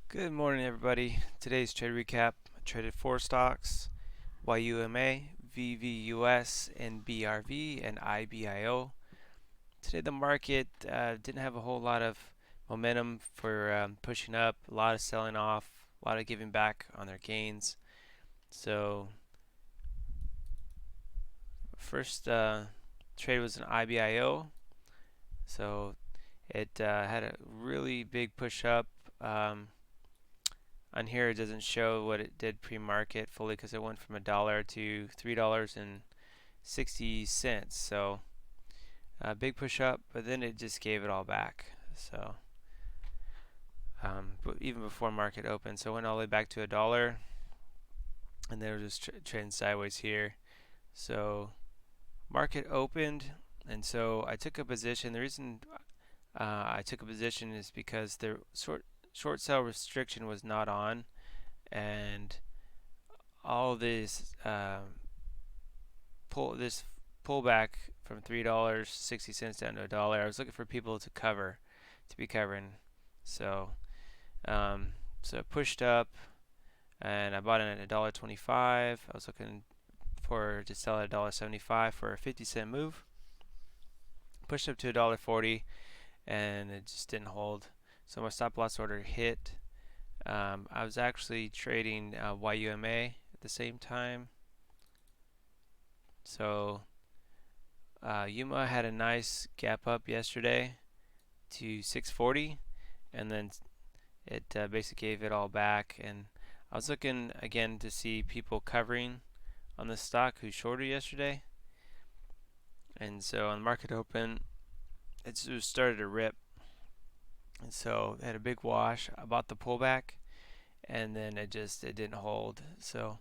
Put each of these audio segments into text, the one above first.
Good morning, everybody. Today's trade recap. I traded four stocks: YUMA, VVUS, and BRV, and IBIO. Today, the market didn't have a whole lot of momentum for pushing up, a lot of selling off, a lot of giving back on their gains. So, first trade was an IBIO. So, it had a really big push up. On here, it doesn't show what it did pre-market fully because it went from $1 to $3.60. So big push up, but then it just gave it all back. So but even before market opened, so it went all the way back to $1, and then it was just trading sideways here. So market opened, and so I took a position. The reason I took a position is because the short sell restriction was not on, and all this pullback from $3.60 down to $1. I was looking for people to be covering. So so it pushed up, and I bought it at $1.25. I was looking to sell at $1.75 for a 50-cent move. Pushed up to $1.40, and it just didn't hold. So my stop loss order hit. I was actually trading YUMA at the same time. So Yuma had a nice gap up yesterday to 640, and then it basically gave it all back. And I was looking again to see people covering on the stock who shorted yesterday. And so on the market open, it just started to rip. And so it had a big wash. I bought the pullback, and then it didn't hold. So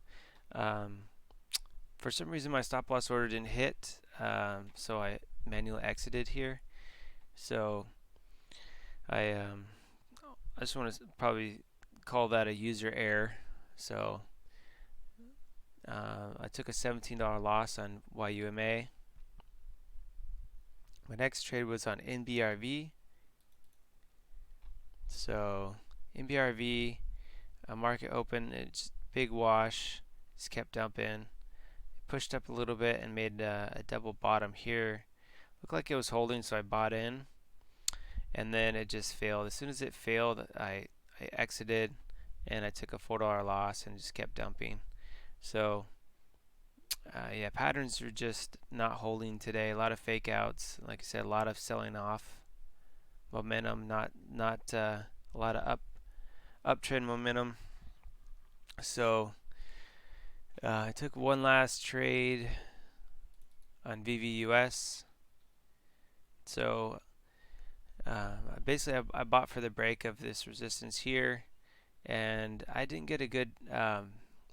for some reason my stop loss order didn't hit, so I manually exited here. So I just want to probably call that a user error. So I took a $17 loss on YUMA. My next trade was on NBRV. So NBRV, market open, it's big wash, just kept dumping. Pushed up a little bit and made a double bottom here. Looked like it was holding, so I bought in, and then it just failed. As soon as it failed, I exited, and I took a $4 loss and just kept dumping. So yeah, patterns are just not holding today. A lot of fake outs, like I said, a lot of selling off. Momentum, not a lot of uptrend momentum. So I took one last trade on VVUS. So basically I bought for the break of this resistance here, and I didn't get a good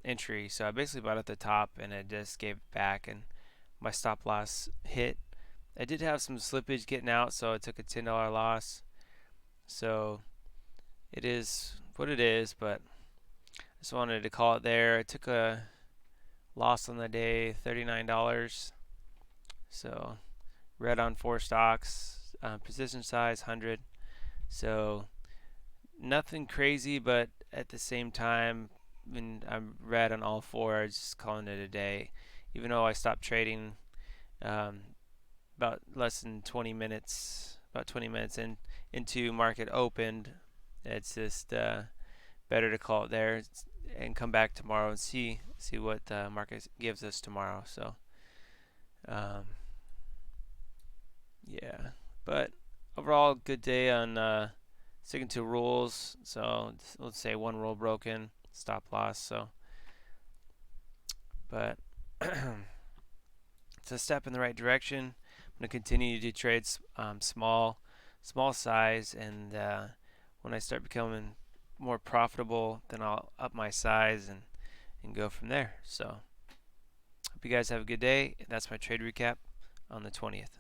entry, so I basically bought at the top and it just gave it back, and my stop loss hit. I did have some slippage getting out, so I took a $10 loss. So it is what it is, but I just wanted to call it there. I took a loss on the day, $39. So red on four stocks, position size 100. So nothing crazy, but at the same time, when I'm red on all four, I'm just calling it a day. Even though I stopped trading about less than 20 minutes, about 20 minutes into market opened, it's just better to call it there and come back tomorrow and see what the market gives us tomorrow. So yeah, but overall, good day on sticking to rules. So let's say one rule broken, stop loss. So, but it's a step in the right direction. I'm going to continue to do trades small size, and when I start becoming more profitable, then I'll up my size and go from there. So hope you guys have a good day. That's my trade recap on the 20th.